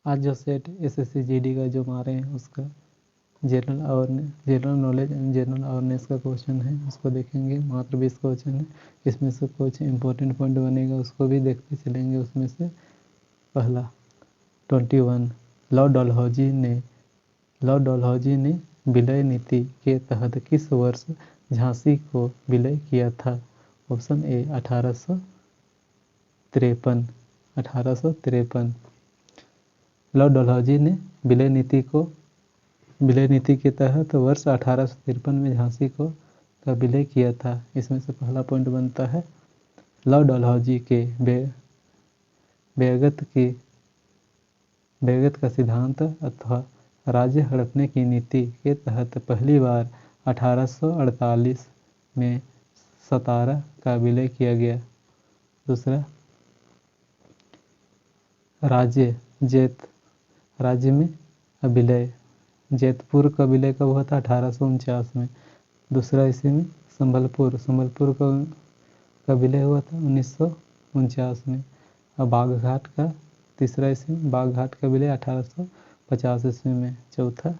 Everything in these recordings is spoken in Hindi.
आज जो सेट SSC GD का जो मारे हैं उसका general knowledge and general awareness का क्वेश्चन है, उसको देखेंगे। मात्र 20 क्वेश्चन है, इसमें से कुछ इंपॉर्टेंट पॉइंट बनेगा, उसको भी देखते चलेंगे। उसमें से पहला 21, लॉर्ड डलहौजी ने विलय नीति के तहत किस वर्ष झांसी को विलय किया था? Option A 1853। लॉर्ड डलहौजी ने विलय नीति के तहत वर्ष 1853 में झांसी का विलय किया था। इसमें से पहला पॉइंट बनता है लॉर्ड डलहौजी के बेगत का सिद्धांत अथवा राज्य हड़पने की नीति के तहत पहली बार 1848 में सतारा का विलय किया गया। दूसरा, राज्य में विलय, जैतपुर का विलय कब हुआ था? 1849 में। दूसरा इसी में संबलपुर का विलय हुआ था 1949 में। और बागघाट का तीसरा इसमें बागघाट का विलय 1850 ईस्वी में। चौथा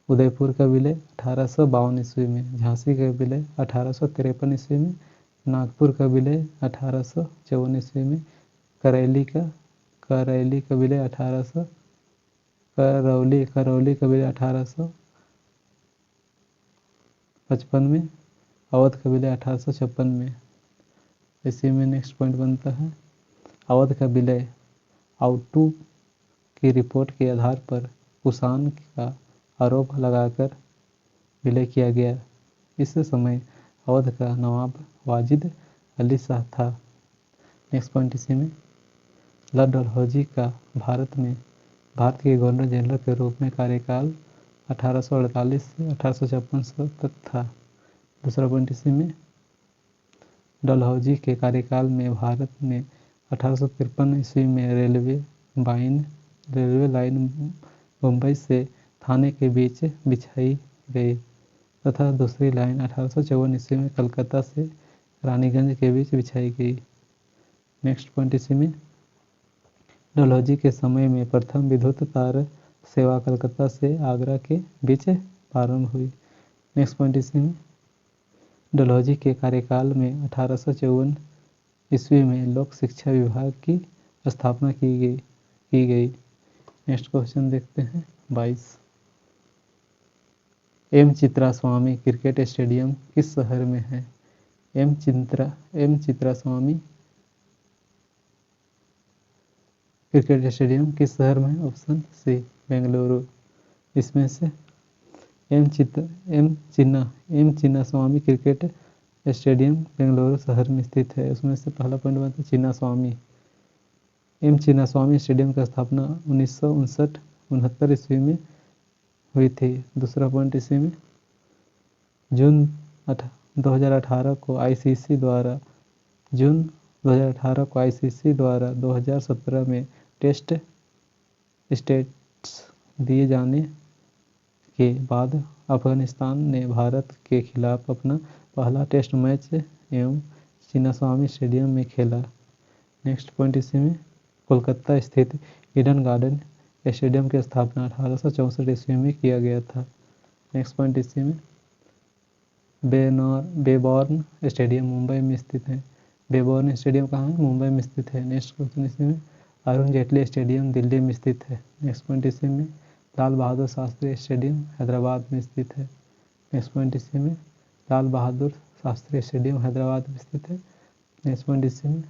उदयपुर का विलय 1852 ईस्वी में। झांसी का विलय 1853 ईस्वी में। नागपुर का विलय 1854 ईस्वी में। करौली का विलय करौली का विलय 1855 में। अवध का विलय 1856 में। इसी में नेक्स्ट पॉइंट बनता है अवध का विलय आउटू की रिपोर्ट के आधार पर कुषाण का आरोप लगाकर विलय किया गया। इस समय अवध का नवाब वाजिद अली शाह था। नेक्स्ट पॉइंट इसी में लॉर्ड डलहौजी का भारत के गवर्नर जनरल के रूप में कार्यकाल 1848 से 1856 तक था। दूसरा पॉइंट इसी में डलहौजी के कार्यकाल में भारत में 1853 ईस्वी में रेलवे लाइन मुंबई से थाने के बीच बिछाई गई तथा दूसरी लाइन 1854 ईस्वी में कलकत्ता से रानीगंज के बीच बिछाई गई। नेक्स्ट पॉइंट इसी में डलहौजी के समय में प्रथम विद्युत तार सेवा कलकत्ता से आगरा के बीच प्रारंभ हुई। नेक्स्ट पॉइंट इसी में डलहौजी के कार्यकाल में 1854 ईस्वी में लोक शिक्षा विभाग की स्थापना की गई। नेक्स्ट क्वेश्चन देखते हैं 22। M Chitra Swamy cricket stadium किस शहर में है? M Chitra Swamy cricket stadium किस शहर में है? Option C Bengaluru. इसमें से M Chinna Swamy cricket stadium Bengaluru शहर में स्थित है। उसमें से पहला पॉइंट बनता है एम चिन्ना स्वामी स्टेडियम की स्थापना 1959-69 ईस्वी में हुई थी। दूसरा पॉइंट इसी में जून 2018 को आईसीसी द्वारा 2017 में टेस्ट स्टेट्स दिए जाने के बाद अफगानिस्तान ने भारत के खिलाफ अपना पहला टेस्ट मैच एवं चिन्नास्वामी स्टेडियम में खेला। नेक्स्ट पॉइंट इसी में कोलकाता स्थित ईडन गार्डन स्टेडियम की स्थापना 1864 ईस्वी में किया गया था। नेक्स्ट पॉइंट इसी में बेबॉर्न स्टेडियम मुंबई में स्थित है। बेबॉर्न स्टेडियम कहाँ है? मुंबई में स्थित है। नेक्स्ट क्वेश्चन इसी में अरुण जेटली स्टेडियम दिल्ली में स्थित है। नेक्स्ट पॉइंट इसी में लाल बहादुर शास्त्री स्टेडियम हैदराबाद में स्थित है। नेक्स्ट पॉइंट इसी में लाल बहादुर शास्त्री स्टेडियम हैदराबाद में स्थित है। नेक्स्ट पॉइंट इसी में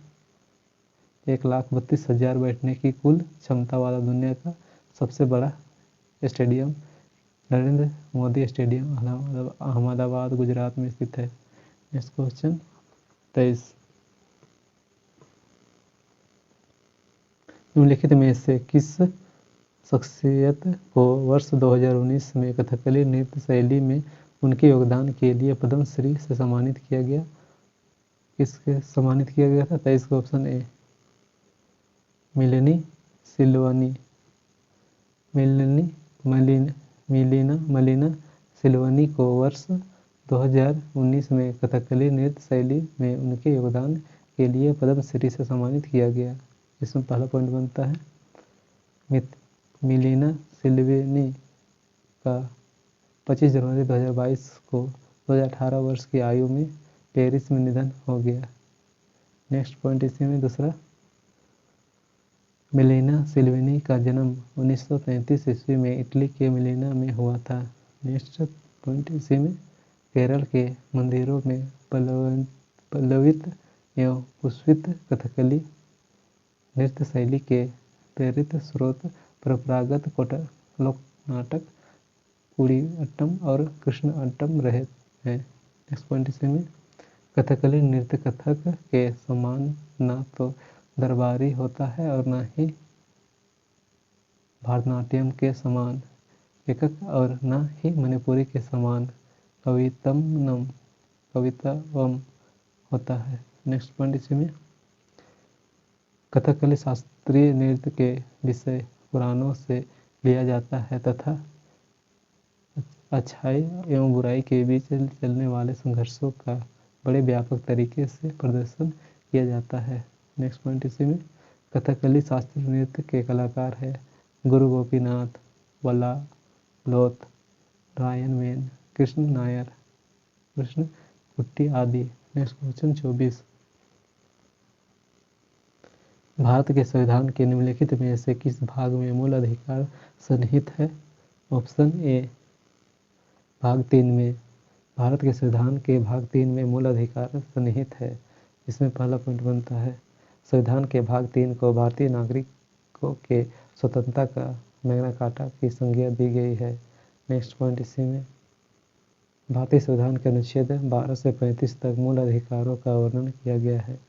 1,32,000 बैठने की कुल क्षमता वाला दुनिया का सबसे बड़ा स्टेडियम नरेंद्र मोदी स्टेडियम अहमदाबाद गुजरात में स्थित है। Next question 23। निम्नलिखित में से किस शख्सियत को वर्ष 2019 में कथकली नृत्य शैली में उनके योगदान के लिए पद्मश्री से सम्मानित किया गया? किसके सम्मानित किया गया था? 23 का ऑप्शन ए मिलिना सिल्वनी को वर्ष 2019 में कथकली नृत्य शैली में उनके योगदान के लिए पद्मश्री से सम्मानित किया गया। इसमें पहला पॉइंट बनता है मिलीना सिल्वेनी का 25 जनवरी 2022 को 2018 वर्ष की आयु में पेरिस में निधन हो गया। नेक्स्ट पॉइंट इसी में दूसरा, मिलीना सिल्वेनी का जन्म 1933 ईस्वी में इटली के मिलीना में हुआ था। नेक्स्ट पॉइंट इसी में, केरल के मंदिरों में पल्लवित एवं पुष्पित कथकली नृत्य शैली के प्रेरित स्रोत परंपरागत लोक नाटक कुडियाट्टम और कृष्णाट्टम रहे हैं। नेक्स्ट पॉइंट इसी में, कथकली नृत्य कथक के समान न तो दरबारी होता है और न ही भरतनाट्यम के समान एकक और न ही मणिपुरी के समान कवितवम होता है। नेक्स्ट पॉइंट इसी में, कथकली शास्त्रीय नृत्य के विषय पुराणों से लिया जाता है तथा अच्छाई एवं बुराई के बीच चलने वाले संघर्षों का बड़े व्यापक तरीके से प्रदर्शन किया जाता है। नेक्स्ट पॉइंट इसी में, कथकली शास्त्रीय नृत्य के कलाकार है गुरु गोपीनाथ, वल्लालोत, रायन मेन, कृष्ण नायर, कृष्ण कुट्टी आदि। नेक्स्ट क्वेश्चन 24, भारत के संविधान के निम्नलिखित में से किस भाग में मूल अधिकार सन्निहित है? ऑप्शन ए भाग 3 में। भारत के संविधान के भाग 3 में मूल अधिकार सन्निहित है। इसमें पहला पॉइंट बनता है, संविधान के भाग 3 को भारतीय नागरिकों के स्वतंत्रता का मैग्ना कार्टा की संज्ञा दी गई है। नेक्स्ट पॉइंट इसी में, भारतीय संविधान के अनुच्छेद 12 से 35 तक मूल अधिकारों का वर्णन किया गया है।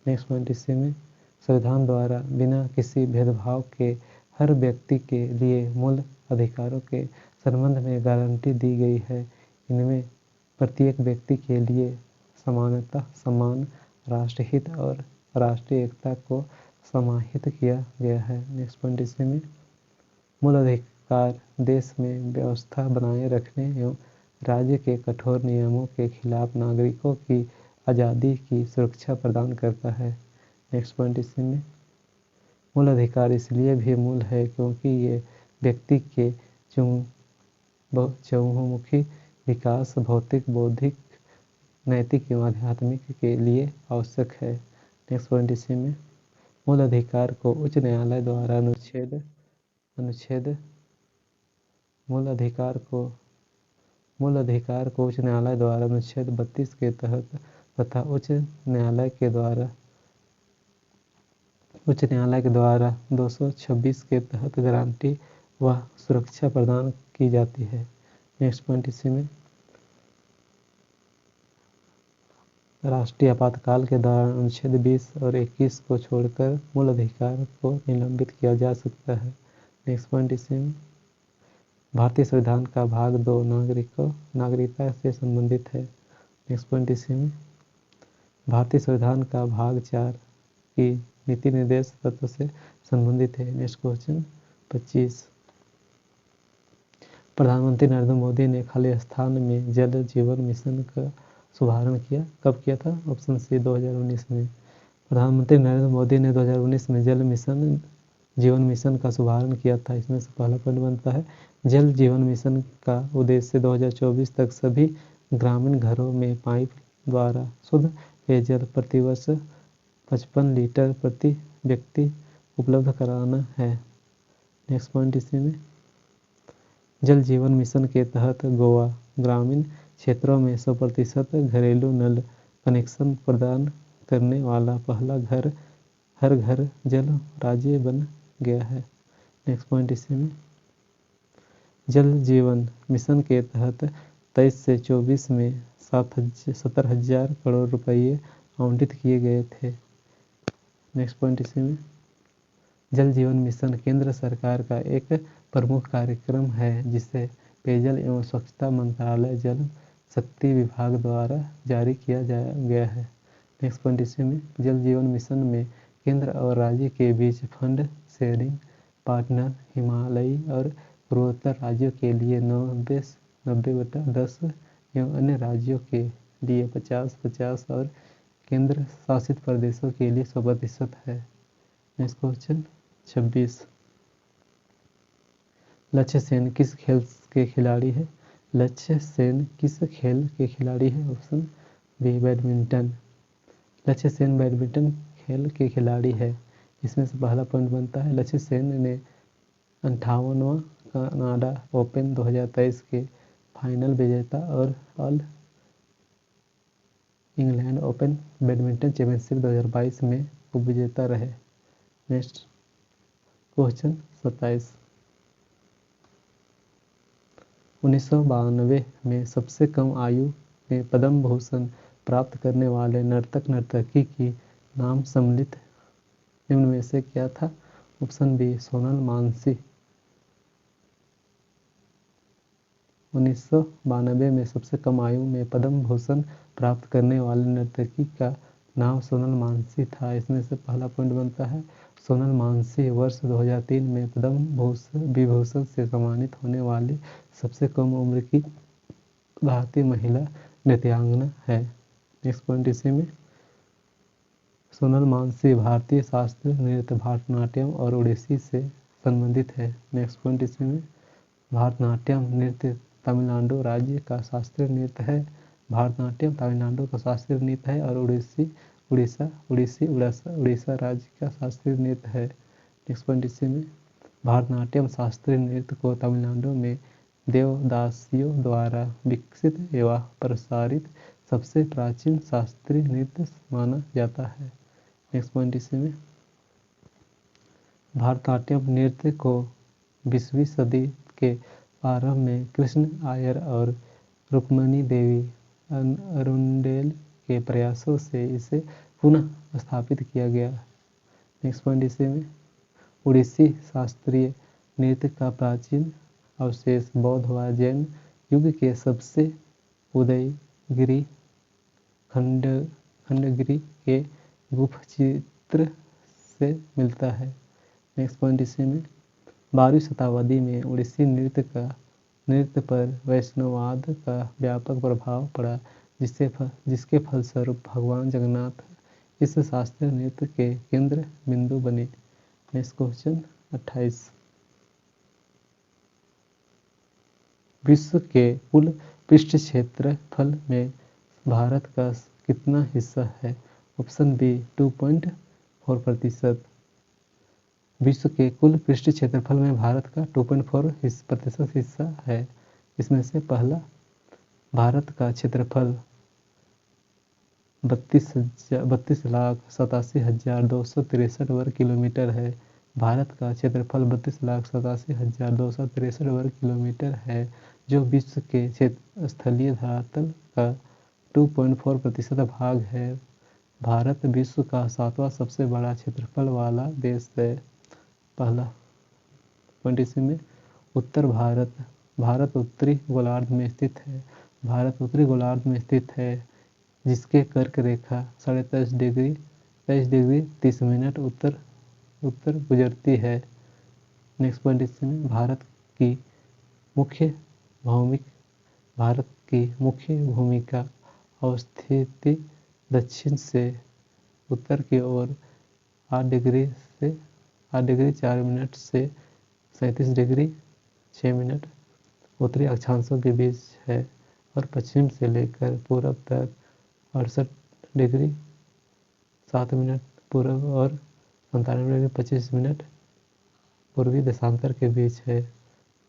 नेक्स्ट पॉइंट इसी में, संविधान द्वारा बिना किसी भेदभाव के हर व्यक्ति के लिए मूल अधिकारों के संबंध में गारंटी दी गई है। इनमें प्रत्येक व्यक्ति के लिए समानता, सम्मान, राष्ट्रहित और राष्ट्रीय एकता को समाहित किया गया है। नेक्स्ट पॉइंट इसी में, मूल अधिकार देश में व्यवस्था बनाए रखने एवं राज्य के कठोर नियमों के खिलाफ नागरिकों की आज़ादी की सुरक्षा प्रदान करता है। नेक्स्ट पॉइंट इसी में, मूल अधिकार इसलिए भी मूल है क्योंकि ये व्यक्ति के चहुमुखी विकास, भौतिक, बौद्धिक, नैतिक एवं आध्यात्मिक के लिए आवश्यक है। नेक्स्ट पॉइंट इसी में, मूल अधिकार को उच्च न्यायालय द्वारा अनुच्छेद 32 के तहत तथा उच्च न्यायालय के द्वारा 226 के तहत गारंटी व सुरक्षा प्रदान की जाती है। नेक्स्ट पॉइंट इसी में, राष्ट्रीय आपातकाल के दौरान अनुच्छेद 20 और 21 को छोड़कर मूल अधिकार को निलंबित किया जा सकता है। नेक्स्ट पॉइंट इसी में, भारतीय संविधान का भाग 2 नागरिकता से संबंधित है। नेक्स्ट पॉइंट इसी में, भारतीय संविधान का भाग 4 की नीति निर्देश तत्व से संबंधित है। नेक्स्ट क्वेश्चन 25, प्रधानमंत्री नरेंद्र मोदी ने खालिस्तान में जल जीवन मिशन का शुभारंभ किया। कब किया था? ऑप्शन सी 2019 में। प्रधानमंत्री नरेंद्र मोदी ने 2019 में जल जीवन मिशन का शुभारंभ किया था। इसमें से पहला पॉइंट बनता है, जल जीवन मिशन का उद्देश्य 2024 तक सभी ग्रामीण घरों में पाइप द्वारा शुद्ध पेयजल प्रतिवर्ष 55 लीटर प्रति व्यक्ति उपलब्ध कराना है। नेक्स्ट पॉइंट इसी में, जल जीवन मिशन के तहत गोवा ग्रामीण क्षेत्रों में 100% घरेलू नल कनेक्शन प्रदान करने वाला पहला हर घर जल राज्य बन गया है। नेक्स्ट पॉइंट इसी में, जल जीवन मिशन के तहत 23 से 24 में 70,000 करोड़ रुपये आवंटित किए गए थे। नेक्स्ट पॉइंट इसी में, जल जीवन मिशन केंद्र सरकार का एक प्रमुख कार्यक्रम है जिसे पेयजल एवं स्वच्छता मंत्रालय जल शक्ति विभाग द्वारा जारी किया गया है। नेक्स्ट पॉइंट इसी में, जल जीवन मिशन में केंद्र और राज्य के बीच फंड शेयरिंग पार्टनर हिमालयी और पूर्वोत्तर राज्यों के लिए 90/10 एवं अन्य राज्यों के लिए 50/50 और केंद्र शासित प्रदेशों के लिए 100% है। नेक्स्ट क्वेश्चन 26, लक्ष्य सेन किस खेल के खिलाड़ी है? लक्ष्य सेन किस खेल के खिलाड़ी है? Option B badminton. Lakshya Sen badminton खेल के खिलाड़ी है। इसमें से पहला पॉइंट बनता है लक्ष्य सेन ने 58वां कनाडा ओपन 2023 के फाइनल विजेता और all England open badminton championship 2022 में उपविजेता रहे। Next question 27। 1992 में सबसे कम आयु में पद्म भूषण प्राप्त करने वाले नर्तक नर्तकी की नाम सम्मिलित निम्न में से क्या था? Option B Sonal Mansi. 1992 में सबसे कम आयु में पद्म भूषण प्राप्त करने वाले नर्तकी का नाम सोनल मानसी था। इसमें से पहला पॉइंट बनता है सोनल मानसी वर्ष 2003 में पद्म विभूषण से सम्मानित होने वाली सबसे कम उम्र की भारतीय महिला नृत्यांगना है। नेक्स्ट पॉइंट इसी में सोनल मानसी भारतीय शास्त्रीय नृत्य भरतनाट्यम और ओडिसी से संबंधित है। नेक्स्ट पॉइंट इसी में भरतनाट्यम नृत्य तमिलनाडु राज्य का शास्त्रीय नृत्य है। भरतनाट्यम तमिलनाडु का शास्त्रीय नृत्य है और उड़ीसा राज्य का शास्त्रीय नृत्य है। नेक्स्ट पॉइंट इसी में भरतनाट्यम शास्त्रीय नृत्य को तमिलनाडु में देवदासियों द्वारा विकसित एवं प्रसारित सबसे प्राचीन शास्त्रीय नृत्य माना जाता है। नेक्स्ट पॉइंट इसी में भरतनाट्यम नृत्य को 20वीं सदी के प्रारंभ में कृष्ण आयर और रुक्मणी देवी अरुंडेल के प्रयासों से इसे पुनः स्थापित किया गया। नेक्स्ट पॉइंट इसी में उड़ीसी शास्त्रीय नृत्य का प्राचीन अवशेष बौद्ध व जैन युग के सबसे उदयगिरी खंडगिरी के गुफचित्र से मिलता है। नेक्स्ट पॉइंट इसी में 12वीं शताब्दी में उड़ीसी नृत्य पर वैष्णववाद का व्यापक प्रभाव पड़ा जिसके फलस्वरूप भगवान जगन्नाथ इस शास्त्रीय नृत्य के केंद्र बिंदु बने। Next question 28। विश्व के कुल पृष्ठ क्षेत्रफल में भारत का कितना हिस्सा है? Option B 2.4%। विश्व के कुल पृष्ठ क्षेत्रफल में भारत का 2.4% हिस्सा है। इसमें से पहला भारत का क्षेत्रफल 32,87,263 वर्ग किलोमीटर है। भारत का क्षेत्रफल 32,87,263 वर्ग किलोमीटर है, जो विश्व के स्थलीय धरातल का 2.4% भाग है। भारत विश्व का 7वां सबसे बड़ा क्षेत्रफल वाला देश है। पहला पॉइंट इसी में उत्तर भारत उत्तरी गोलार्ध में स्थित है। भारत उत्तरी गोलार्ध में स्थित है जिसके कर्क रेखा 23.5 डिग्री 30 मिनट उत्तर गुजरती है। नेक्स्ट पॉइंट इसमें भारत की मुख्य भूमिका अवस्थिति दक्षिण से उत्तर की ओर 8 डिग्री 4 मिनट से 37 डिग्री 6 मिनट उत्तरी अक्षांशों के बीच है और पश्चिम से लेकर पूरब तक 68 डिग्री 7 मिनट पूर्व और 97 डिग्री 25 मिनट पूर्वी देशांतर के बीच है।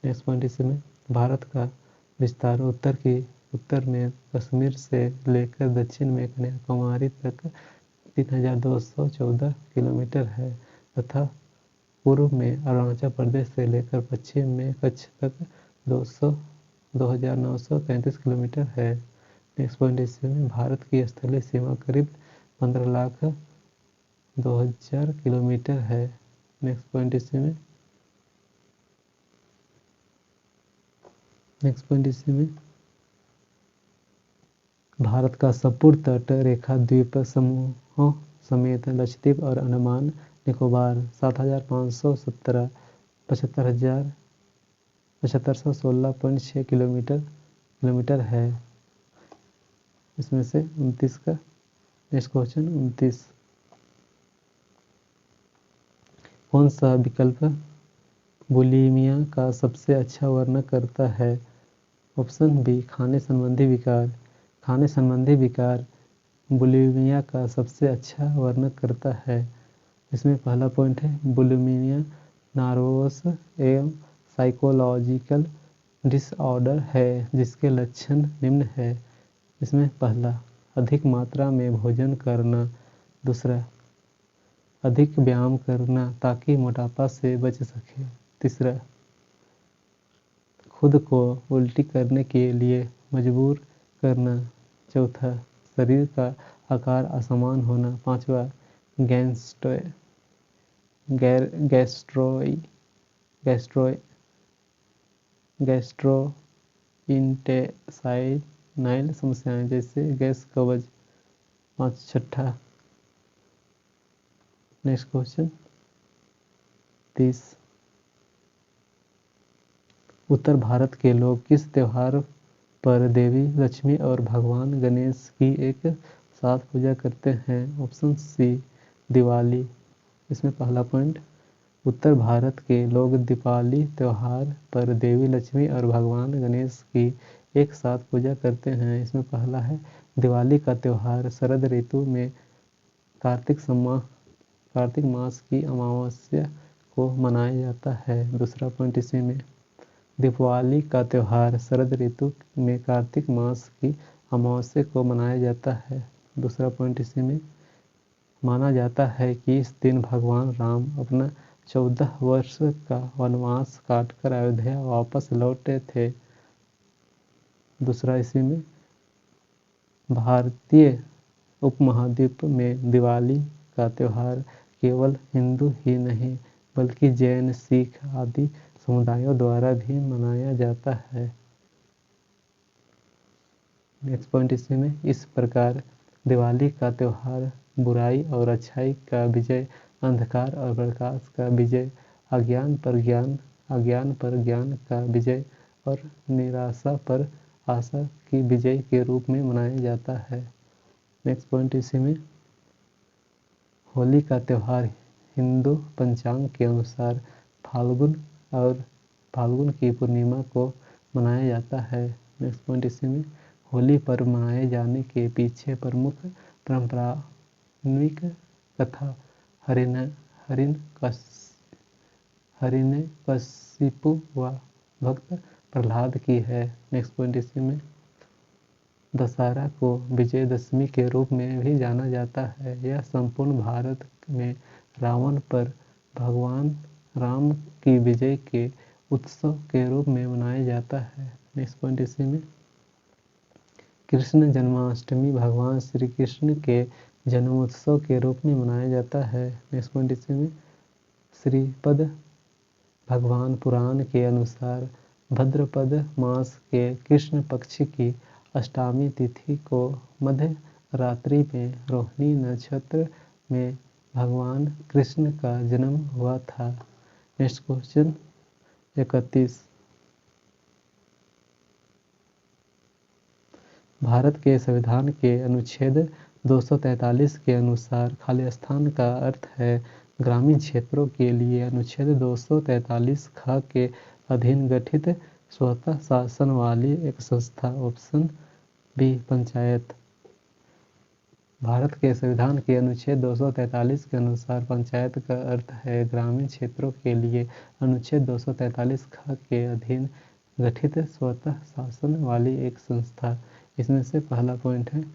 नेक्स्ट पॉइंट इसमें भारत का विस्तार उत्तर में कश्मीर से लेकर दक्षिण में कन्याकुमारी तक 3214 किलोमीटर है तथा पूर्व में अरुणाचल प्रदेश से लेकर पश्चिम में कच्छ तक 2933 किलोमीटर है। नेक्स्ट पॉइंट इसमें भारत की स्थलीय सीमा करीब 15,02,000 किलोमीटर है। नेक्स्ट पॉइंट इसमें भारत का संपूर्ण तट रेखा द्वीप समूहों समेत लक्षद्वीप और अंडमान निकोबार 7,517 75,716.6 किलोमीटर है। इसमें से 29 का नेक्स्ट क्वेश्चन 29। कौन सा विकल्प बुलीमिया का सबसे अच्छा वर्णन करता है? ऑप्शन बी, खाने संबंधी विकार। खाने संबंधी विकार बुलीमिया का सबसे अच्छा वर्णन करता है। इसमें पहला पॉइंट है बुलीमिया नर्वस एवं साइकोलॉजिकल डिसऑर्डर है जिसके लक्षण निम्न है। इसमें पहला, अधिक मात्रा में भोजन करना। दूसरा, अधिक व्यायाम करना ताकि मोटापा से बच सके। तीसरा, खुद को उल्टी करने के लिए मजबूर करना। चौथा, शरीर का आकार असमान होना। पांचवा, गैस्ट्रोइंटेस्टाइनल समस्याएं जैसे गैस, कब्ज। छठा, नेक्स्ट क्वेश्चन 30, उत्तर भारत के लोग किस त्योहार पर देवी लक्ष्मी और भगवान गणेश की एक साथ पूजा करते हैं? Option C, Diwali. इसमें पहला पॉइंट, उत्तर भारत के लोग दीपावली त्योहार पर देवी लक्ष्मी और भगवान गणेश की एक साथ पूजा करते हैं। इसमें पहला है, दिवाली का त्योहार शरद ऋतु में कार्तिक मास की अमावस्या को मनाया जाता है। दूसरा पॉइंट इसी में, दीपावली का त्योहार शरद ऋतु में कार्तिक मास की अमावस्या को मनाया जाता है। दूसरा पॉइंट इसी में, माना जाता है कि इस दिन भगवान राम अपना 14 वर्ष का वनवास काटकर अयोध्या वापस लौटे थे। दूसरा इसी में, भारतीय उपमहाद्वीप में दिवाली का त्योहार केवल हिंदू ही नहीं बल्कि जैन, सिख आदि समुदायों द्वारा भी मनाया जाता है। नेक्स्ट पॉइंट इसी में, इस प्रकार दिवाली का त्योहार बुराई और अच्छाई का विजय, अंधकार और प्रकाश का विजय, अज्ञान पर ज्ञान का विजय और निराशा पर आशा की विजय के रूप में मनाया जाता है। नेक्स्ट पॉइंट इसी में, होली का त्योहार हिंदू पंचांग के अनुसार फाल्गुन की पूर्णिमा को मनाया जाता है। नेक्स्ट पॉइंट इसी में, होली पर्व मनाए जाने के पीछे प्रमुख परंपरान्विक कथा हिरण्यकशिपु व भक्त प्रहलाद की है। नेक्स्ट पॉइंट इसी में, दशहरा को विजयदशमी के रूप में भी जाना जाता है। यह संपूर्ण भारत में रावण पर भगवान राम की विजय के उत्सव के रूप में मनाया जाता है। नेक्स्ट पॉइंट इसी में, कृष्ण जन्माष्टमी भगवान श्री कृष्ण के जन्मोत्सव के रूप में मनाया जाता है। नेक्स्ट पॉइंट इसी में, श्रीपद भगवान पुराण के अनुसार भाद्रपद मास के कृष्ण पक्ष की अष्टमी तिथि को मध्य रात्रि में रोहिणी नक्षत्र में भगवान कृष्ण का जन्म हुआ था। नेक्स्ट क्वेश्चन 31, भारत के संविधान के अनुच्छेद 243 के अनुसार खालिस्तान का अर्थ है ग्रामीण क्षेत्रों के लिए अनुच्छेद 243 ख के अधीन गठित स्वतः शासन वाली एक संस्था। Option B, panchayat. भारत के संविधान के अनुच्छेद 243 के अनुसार पंचायत का अर्थ है ग्रामीण क्षेत्रों के लिए अनुच्छेद 243 ख के अधीन गठित स्वतः शासन वाली एक संस्था। इसमें से पहला पॉइंट है,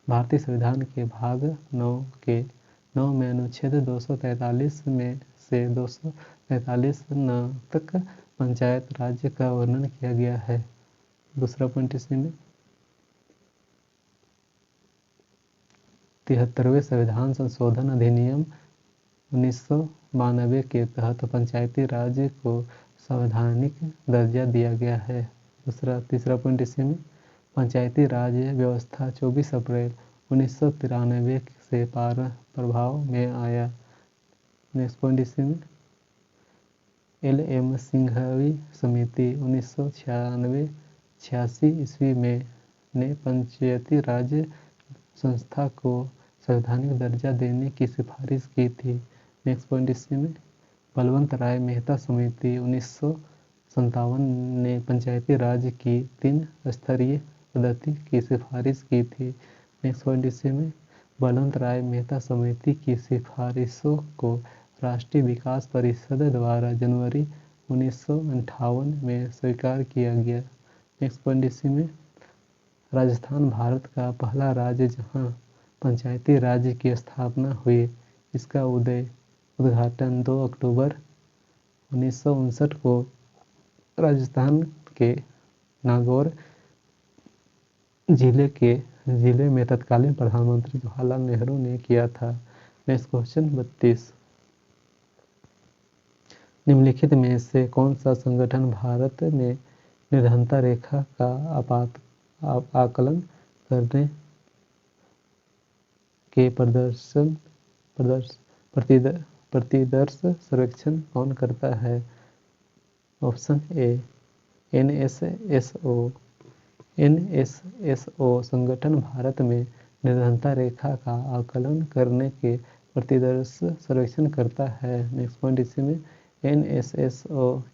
भारतीय संविधान के भाग 9 में अनुच्छेद 243 में से 243 न तक पंचायत राज्य का वर्णन किया गया है। दूसरा पॉइंट इसी में, 73वें संविधान संशोधन अधिनियम 1992 के तहत पंचायती राज को संवैधानिक दर्जा दिया गया है। तीसरा पॉइंट इसी में, पंचायती राज व्यवस्था 24 अप्रैल 1993 से प्रभाव में आया। नेक्स्ट पॉइंट इसी में, LM सिंघवी समिति 1996 ईस्वी में ने पंचायती राज संस्था को संवैधानिक दर्जा देने की सिफारिश की थी। नेक्स्ट पॉइंट इसी में, बलवंत राय मेहता समिति 1957 ने पंचायती राज की 3 स्तरीय पद्धति की सिफारिश की थी। नेक्स्ट पॉइंट इसी में बलवंत राय मेहता समिति की सिफारिशों को राष्ट्रीय विकास परिषद द्वारा जनवरी 1958 में स्वीकार किया गया। नेक्स्ट पॉइंट इसी में राजस्थान भारत का पहला राज्य जहां पंचायती राज की स्थापना हुई। इसका उद्घाटन 2 अक्टूबर 1959 को राजस्थान के नागौर जिले में तत्कालीन प्रधानमंत्री जवाहरलाल नेहरू ने किया था। नेक्स्ट क्वेश्चन 32, निम्नलिखित में से कौन सा संगठन भारत में निर्धनता रेखा का आकलन करने के प्रतिदर्श सर्वेक्षण कौन करता है? Option A NSSO. एनएसएसओ संगठन भारत में निर्धनता रेखा का आकलन करने के प्रतिदर्श सर्वेक्षण करता है। नेक्स्ट पॉइंट इसी में एनएसएसओ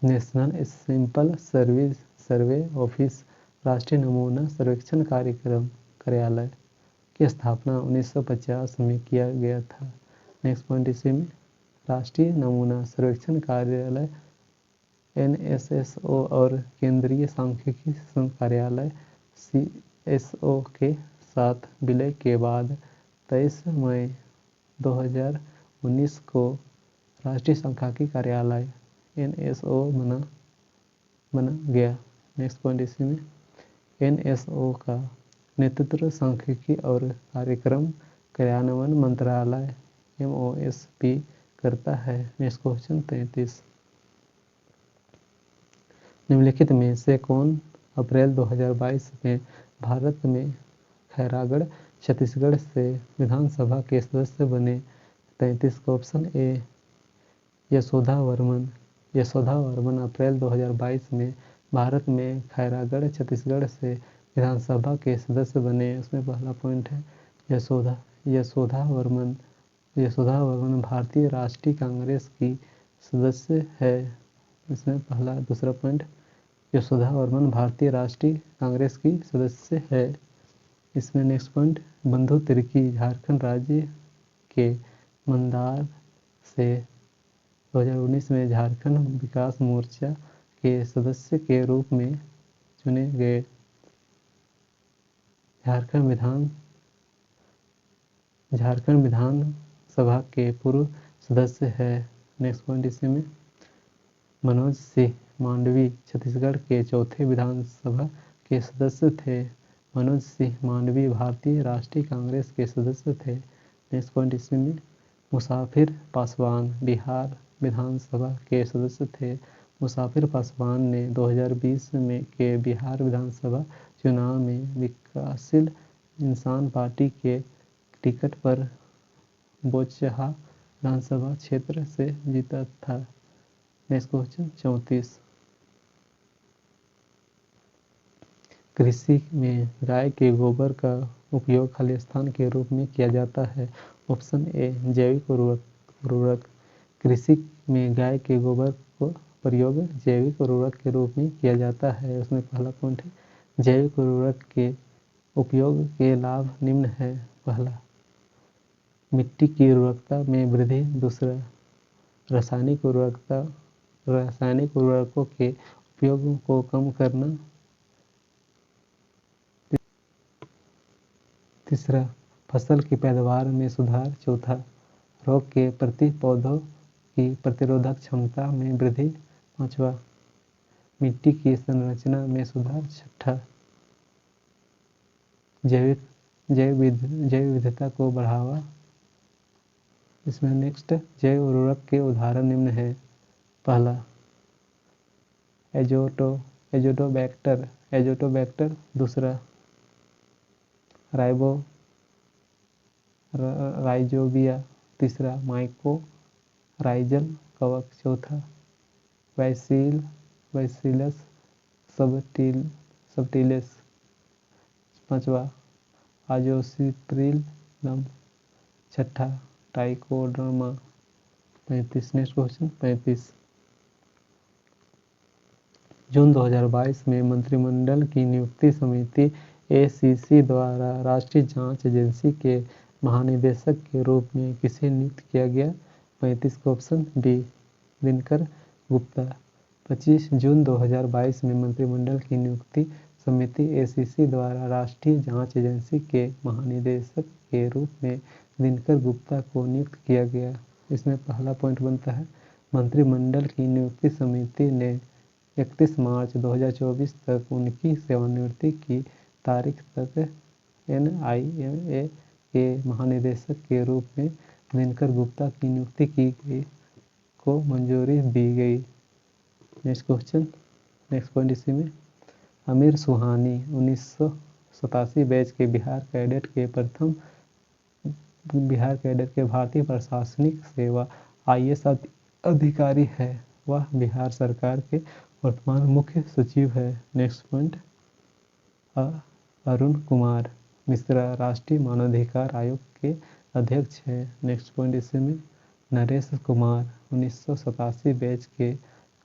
नेशनल सिंपल सर्विस सर्वे ऑफिस राष्ट्रीय नमूना सर्वेक्षण कार्यालय की स्थापना 1950 में किया गया था। नेक्स्ट पॉइंट इसी में राष्ट्रीय नमूना सर्वेक्षण कार्यालय एनएसएसओ और केंद्रीय सांख्यिकी कार्यालय सीएसओ के साथ विलय के बाद 23 मई 2019 को राष्ट्रीय सांख्यिकी कार्यालय एनएसओ बना गया। नेक्स्ट पॉइंट इसी में एनएसओ का नेतृत्व सांख्यिकी और कार्यक्रम कार्यान्वयन मंत्रालय एमओएसपी करता है। नेक्स्ट क्वेश्चन 33, निम्नलिखित में से कौन अप्रैल 2022 में भारत में खैरागढ़ छत्तीसगढ़ से विधानसभा के सदस्य बने? 33 का ऑप्शन ए यशोधा वर्मन अप्रैल 2022 में भारत में खैरागढ़ छत्तीसगढ़ से विधानसभा के सदस्य बने। उसमें पहला पॉइंट है यशोधा वर्मन भारतीय राष्ट्रीय कांग्रेस की सदस्य है। इसमें दूसरा पॉइंट यशोधा वर्मन भारतीय राष्ट्रीय कांग्रेस की सदस्य है। इसमें नेक्स्ट पॉइंट बंधु तिर्की झारखंड राज्य के मंदार से 2019 में झारखंड विकास मोर्चा के सदस्य के रूप में चुने गए। झारखंड विधान सभा के पूर्व सदस्य है। नेक्स्ट पॉइंट इसी में मनोज सिंह मांडवी छत्तीसगढ़ के चौथे विधानसभा के सदस्य थे। मनोज सिंह मांडवी भारतीय राष्ट्रीय कांग्रेस के सदस्य थे। नेक्स्ट पॉइंट इसी में मुसाफिर पासवान बिहार विधानसभा के सदस्य थे। मुसाफिर पासवान ने 2020 में के बिहार विधानसभा चुनाव में विकासशील इंसान पार्टी के टिकट पर बोचहा विधानसभा क्षेत्र से जीता था। नेक्स्ट क्वेश्चन 34, कृषि में गाय के गोबर का उपयोग खालिस्तान के रूप में किया जाता है। ऑप्शन ए जैविक उर्वरक। कृषि में गाय के गोबर को प्रयोग जैविक उर्वरक के रूप में किया जाता है। उसमें पहला पॉइंट है जैविक उर्वरक के उपयोग के लाभ निम्न है। पहला, मिट्टी की उर्वरकता में वृद्धि। दूसरा, रासायनिक उर्वरकों के उपयोग को कम करना। तीसरा, फसल की पैदावार में सुधार। चौथा, रोग के प्रति पौधों की प्रतिरोधक क्षमता में वृद्धि। पांचवा, मिट्टी की संरचना में सुधार। छठा, जैव विविधता को बढ़ावा। इसमें नेक्स्ट जैव उर्वरक के उदाहरण निम्न है। पहला, एजोटोबैक्टर। दूसरा, राइजोबिया। तीसरा, माइकोराइजल कवक। चौथा, बैसिलस सबटिलिस। पांचवा, आजोस्पिरिलम। छठा, ट्राइकोडर्मा। 35 next question 35। जून 2022 में मंत्रिमंडल की नियुक्ति समिति ACC द्वारा राष्ट्रीय जांच एजेंसी के महानिदेशक के रूप में किसे नियुक्त किया गया? 35 का ऑप्शन बी दिनकर गुप्ता। 25 जून 2022 में मंत्रिमंडल की नियुक्ति समिति ACC द्वारा राष्ट्रीय जांच एजेंसी के महानिदेशक के रूप में दिनकर गुप्ता को नियुक्त किया गया। इसमें पहला पॉइंट बनता है, मंत्रिमंडल की नियुक्ति समिति ने 31 मार्च 2024 तक उनकी सेवानिवृत्ति की तारीख तक NIMA के महानिदेशक के रूप में दिनकर गुप्ता की नियुक्ति की गई को मंजूरी दी गई। नेक्स्ट क्वेश्चन, नेक्स्ट पॉइंट इसी में, आमिर सुहानी 1987 बैच के बिहार कैडेट के भारतीय प्रशासनिक सेवा IAS अधिकारी है। वह बिहार सरकार के वर्तमान मुख्य सचिव है। नेक्स्ट पॉइंट, अरुण कुमार मिश्रा राष्ट्रीय मानवाधिकार आयोग के अध्यक्ष हैं। नेक्स्ट पॉइंट इसी में, नरेश कुमार 1987 बैच के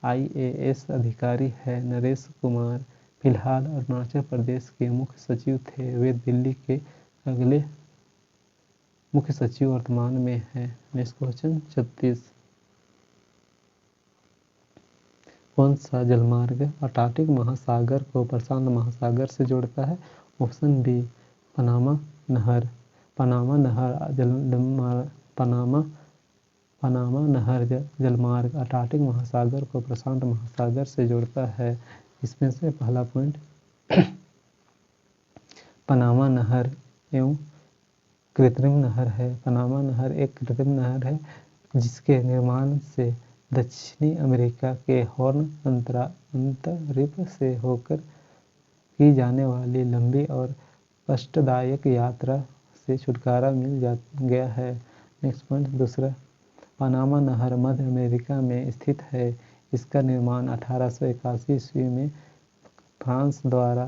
IAS अधिकारी है। नरेश कुमार फिलहाल अरुणाचल प्रदेश के मुख्य सचिव थे। वे दिल्ली के अगले मुख्य सचिव वर्तमान में हैं। Next question 36। कौन सा जलमार्ग अटलांटिक महासागर को प्रशांत महासागर से जोड़ता है? ऑप्शन बी पनामा नहर। पनामा नहर जलमार्ग अटलांटिक महासागर को प्रशांत महासागर से जोड़ता है। इसमें से पहला पॉइंट, पनामा नहर एवं कृत्रिम नहर है। पनामा नहर एक कृत्रिम नहर है जिसके निर्माण से दक्षिणी अमेरिका के हॉर्न अंतरिक्ष से होकर की जाने वाली लंबी और कष्टदायक यात्रा से छुटकारा मिल गया है। नेक्स्ट पॉइंट दूसरा, पनामा नहर मध्य अमेरिका में स्थित है। इसका निर्माण 1881 ईस्वी में फ्रांस द्वारा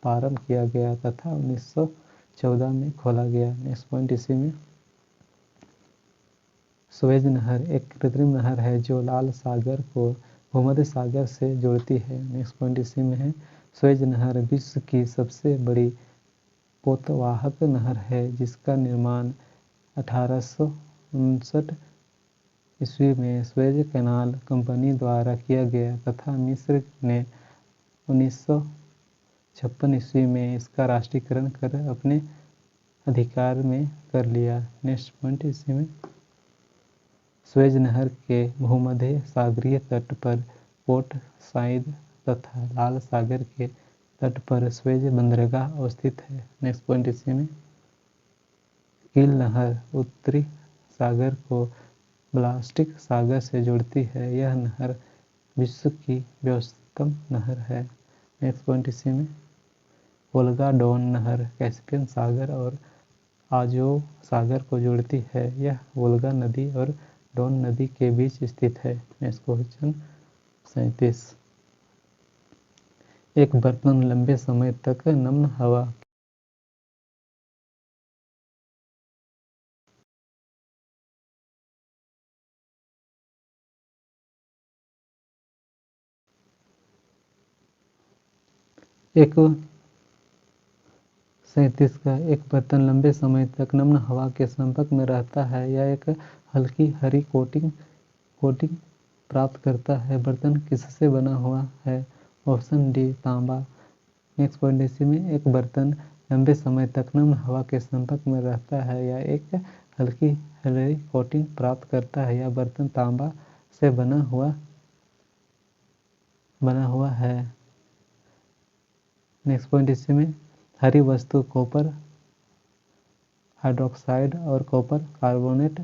प्रारंभ किया गया तथा 1914 में खोला गया। नेक्स्ट पॉइंट इसी में, सुएज नहर एक कृत्रिम नहर है जो लाल सागर को भूमध्य सागर से जोड़ती है। नेक्स्ट पॉइंट इसी में है, सुएज नहर विश्व की सबसे बड़ी पोतवाहक नहर है जिसका निर्माण 1859 ईस्वी में सुएज कैनाल कंपनी द्वारा किया गया तथा मिस्र ने 1956 ईस्वी में इसका राष्ट्रीयकरण कर अपने अधिकार में कर लिया। नेक्स्ट पॉइंट इसी में, सुएज नहर के भूमध्य सागरीय तट पर पोर्ट साइद तथा लाल सागर के तट पर सुएज बंदरगाह अवस्थित है। नेक्स्ट पॉइंट इसी में, कील नहर उत्तरी सागर को बाल्टिक सागर से जोड़ती है। यह नहर विश्व की व्यस्तम नहर है। नेक्स्ट पॉइंट इसी में, वोल्गा डॉन नहर कैस्पियन सागर और आज़ोव सागर को जोड़ती है। यह वोल्गा नदी और डॉन नदी के बीच स्थित है। Next question 37। एक बर्तन लंबे समय तक नम्य हवा एक 37 का, एक बर्तन लंबे समय तक नम्य हवा के संपर्क में रहता है या एक हल्की हरी कोटिंग प्राप्त करता है। बर्तन किससे बना हुआ है? ऑप्शन डी तांबा। नेक्स्ट पॉइंट इसी में, एक बर्तन लंबे समय तक नम्य हवा के संपर्क में रहता है या एक हल्की हरी कोटिंग प्राप्त करता है। यह बर्तन तांबा से बना हुआ है। नेक्स्ट पॉइंट इसी में, हरी वस्तु कॉपर हाइड्रोक्साइड और कॉपर कार्बोनेट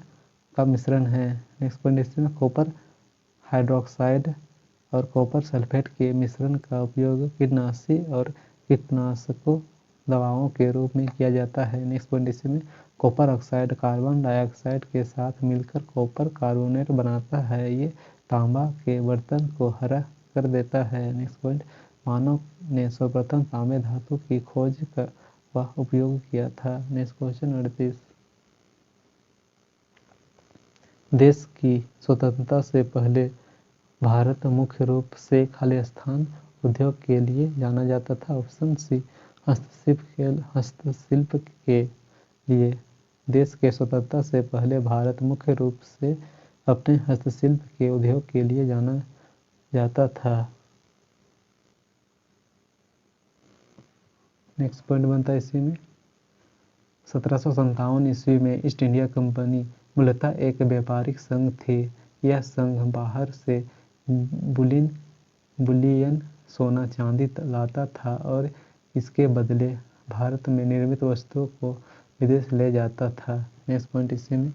का मिश्रण है। नेक्स्ट पॉइंट इसी में, कॉपर हाइड्रोक्साइड और कॉपर सल्फेट के मिश्रण का उपयोग कीटनाशी और कीटनाशकों दवाओं के रूप में किया जाता है। नेक्स्ट पॉइंट इसी में, कॉपर ऑक्साइड कार्बन डाइऑक्साइड के साथ मिलकर कॉपर कार्बोनेट बनाता है। ये तांबा के बर्तन को हरा कर देता है। नेक्स्ट पॉइंट, मानव ने सर्वप्रथम तांबे धातु की खोज व उपयोग किया था। Next question 38। देश की स्वतंत्रता से पहले भारत मुख्य रूप से खालिस्तान उद्योग के लिए जाना जाता था। ऑप्शन सी, हस्तशिल्प के लिए। देश के स्वतंत्रता से पहले भारत मुख्य रूप से अपने हस्तशिल्प के उद्योग के लिए जाना जाता था। नेक्स्ट पॉइंट बनता है इसी में 1757 ईस्वी में ईस्ट इंडिया कंपनी मूलतः एक व्यापारिक संघ थी। यह संघ बाहर से बुलियन सोना चांदी लाता था और इसके बदले भारत में निर्मित वस्तुओं को विदेश ले जाता था। नेक्स्ट पॉइंट इसी में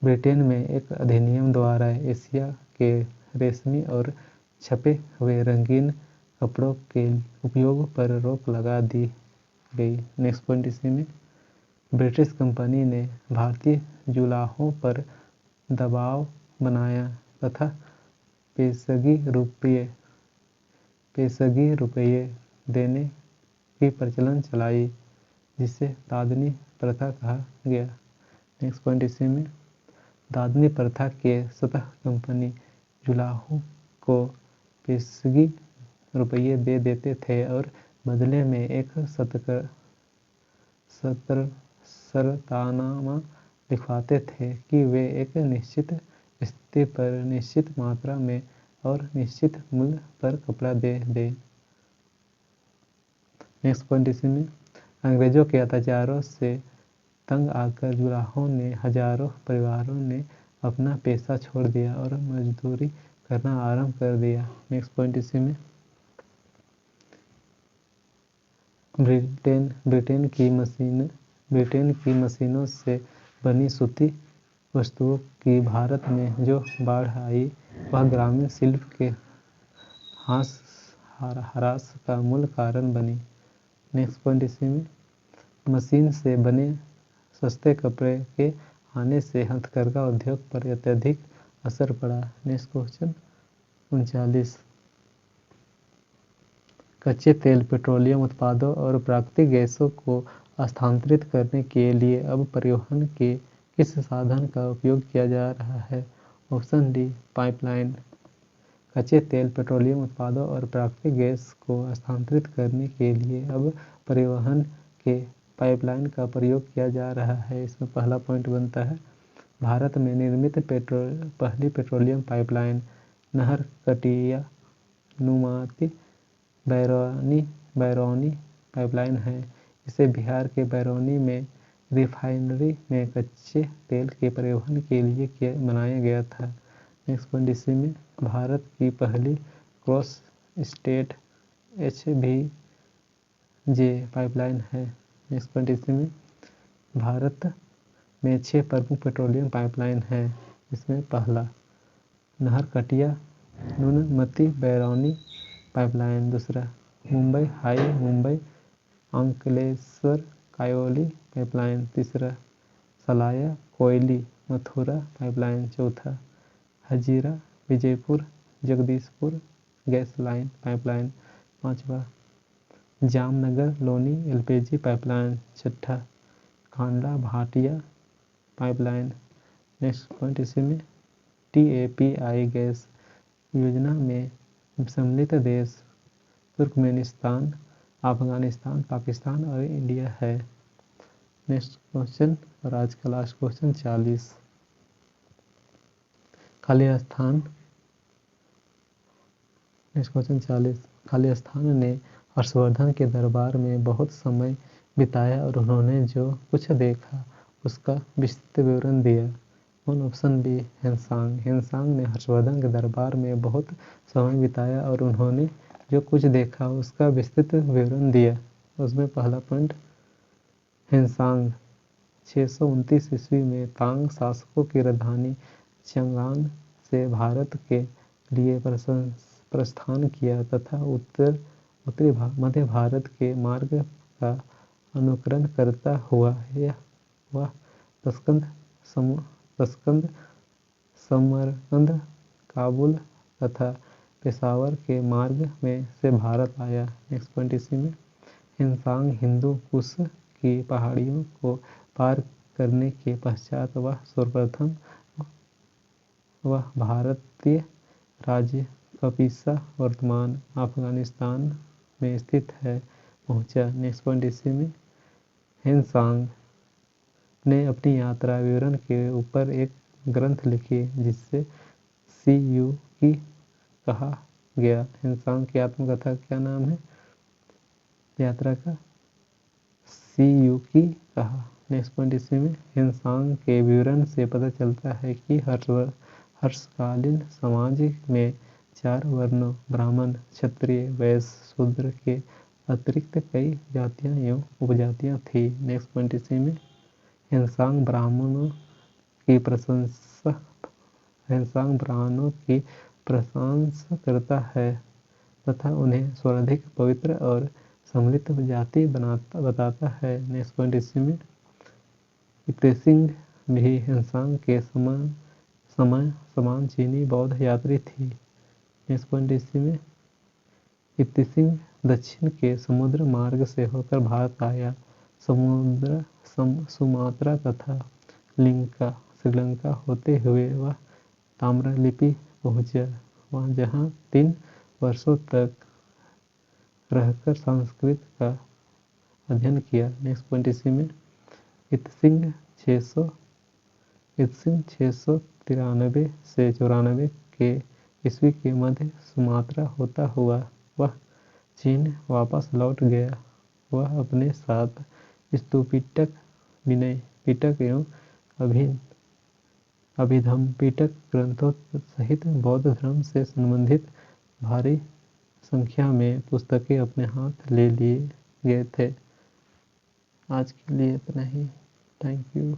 ब्रिटेन में एक अधिनियम द्वारा एशिया के रेशमी और छपे हुए रंगीन कपड़ों के उपयोग पर रोक लगा दी गई। नेक्स्ट पॉइंट इसी में ब्रिटिश कंपनी ने भारतीय जुलाहों पर दबाव बनाया तथा पेशगी रुपये देने की प्रचलन चलाई, जिसे दादनी प्रथा कहा गया। नेक्स्ट पॉइंट इसी में दादनी प्रथा के तहत कंपनी जुलाहों को पेशगी रुपये दे देते थे और बदले में एक शर्तनामा लिखवाते थे कि वे एक निश्चित स्थिति पर निश्चित मात्रा में और निश्चित मूल्य पर कपड़ा दे दें। नेक्स्ट पॉइंट इसी में अंग्रेजों के अत्याचारों से तंग आकर जुलाहों ने हजारों परिवारों ने अपना पेशा छोड़ दिया और मजदूरी करना आरंभ कर दिया। नेक्स्ट पॉइंट इसी में ब्रिटेन की मशीनों से बनी सूती वस्तुओं की भारत में जो बाढ़ आई वह ग्रामीण शिल्प के ह्रास का मूल कारण बनी। नेक्स्ट पॉइंट इसी में मशीन से बने सस्ते कपड़े के आने से हथकरघा उद्योग पर अत्यधिक असर पड़ा। नेक्स्ट क्वेश्चन 39 कच्चे तेल, पेट्रोलियम उत्पादों और प्राकृतिक गैसों को स्थानांतरित करने के लिए अब परिवहन के किस साधन का उपयोग किया जा रहा है? Option D, pipeline. कच्चे तेल, पेट्रोलियम उत्पादों और प्राकृतिक गैस को स्थानांतरित करने के लिए अब परिवहन के पाइपलाइन का प्रयोग किया जा रहा है। इसमें पहला पॉइंट बनता है भारत में निर्मित पहली petroleum pipeline Naharkatia नुमाती Barauni pipeline है। इसे बिहार के बैरोनी में रिफाइनरी में कच्चे तेल के परिवहन के लिए बनाया गया था। नेक्स्ट पॉइंट इसी में भारत की पहली क्रॉस स्टेट HVJ पाइपलाइन है। नेक्स्ट पॉइंट इसी में भारत में 6 प्रमुख पेट्रोलियम पाइपलाइन हैं। इसमें पहला नहरकटिया नुनमती बैरोनी पाइपलाइन, दूसरा मुंबई हाई मुंबई अंकलेश्वर कायोली पाइपलाइन, तीसरा सलाया कोयली मथुरा पाइपलाइन, चौथा Hazira Vijaypur Jagdishpur gas line pipeline, पांचवा जामनगर लोनी LPG पाइपलाइन, छठा Kandla Bhatia pipeline. Next point इसी में TAPI गैस योजना में सम्मिलित देश तुर्कमेनिस्तान, अफगानिस्तान, पाकिस्तान और इंडिया है। नेक्स्ट क्वेश्चन और आज का last question 40 Khalistan. Next question 40 Khalistan ने हर्षवर्धन के दरबार में बहुत समय बिताया और उन्होंने जो कुछ देखा उसका विस्तृत विवरण दिया। ऑप्शन बी, हेनसांग ने हर्षवर्धन के दरबार में बहुत समय बिताया और उन्होंने जो कुछ देखा उसका विस्तृत विवरण दिया। उसमें पहला पॉइंट हेनसांग 629 ईस्वी में तांग शासकों की राजधानी चंगान से भारत के लिए प्रस्थान किया तथा उत्तरी मध्य भारत के मार्ग का अनुकरण करता हुआ वह तस्कंद, समरकंद, काबुल तथा पेशावर के मार्ग में से भारत आया। नेक्स्ट पॉइंट इसी में हेनसांग हिंदू कुश की पहाड़ियों को पार करने के पश्चात वह सर्वप्रथम वह भारतीय राज्य कपिसा वर्तमान अफगानिस्तान में स्थित है पहुंचा। नेक्स्ट पॉइंट इसी में हिनसांग ने अपनी यात्रा विवरण के ऊपर एक ग्रंथ लिखी जिससे सीयू की कहा गया। हिनसांग की आत्मकथा क्या नाम है यात्रा का? सीयू की कहा। नेक्स्ट पॉइंट इसी में हिनसांग के विवरण से पता चलता है कि हर्षकालीन समाज में 4 वर्णों ब्राह्मण, क्षत्रिय, वैश्य, शूद्र के अतिरिक्त कई जातियां एवं उपजातियां थी। नेक्स्ट पॉइंट इसी में हिनसांग ब्राह्मणों की प्रशंसा करता है तथा उन्हें सर्वाधिक पवित्र और सम्मिलित जाति बताता है। नेक्स्ट पॉइंट इसी में इत्सिंग भी हिनसांग के समान चीनी बौद्ध यात्री थी। नेक्स्ट पॉइंट इसी में इत्सिंग दक्षिण के समुद्र मार्ग से होकर भारत आया। सुमात्रा तथा श्रीलंका होते हुए वह ताम्रलिप्ति पहुंचा वहाँ जहाँ 3 वर्षों तक रहकर संस्कृत का अध्ययन किया। नेक्स्ट पॉइंट इसी में इत्सिंग 693 से 94 के ईस्वी के मध्य सुमात्रा होता हुआ वह चीन वापस लौट गया। वह अपने साथ स्तुपिटक, विनय पिटक एवं अभिधम्मपिटक ग्रंथों सहित बौद्ध धर्म से संबंधित भारी संख्या में पुस्तकें अपने हाथ ले लिए गए थे। आज के लिए इतना ही। Thank you.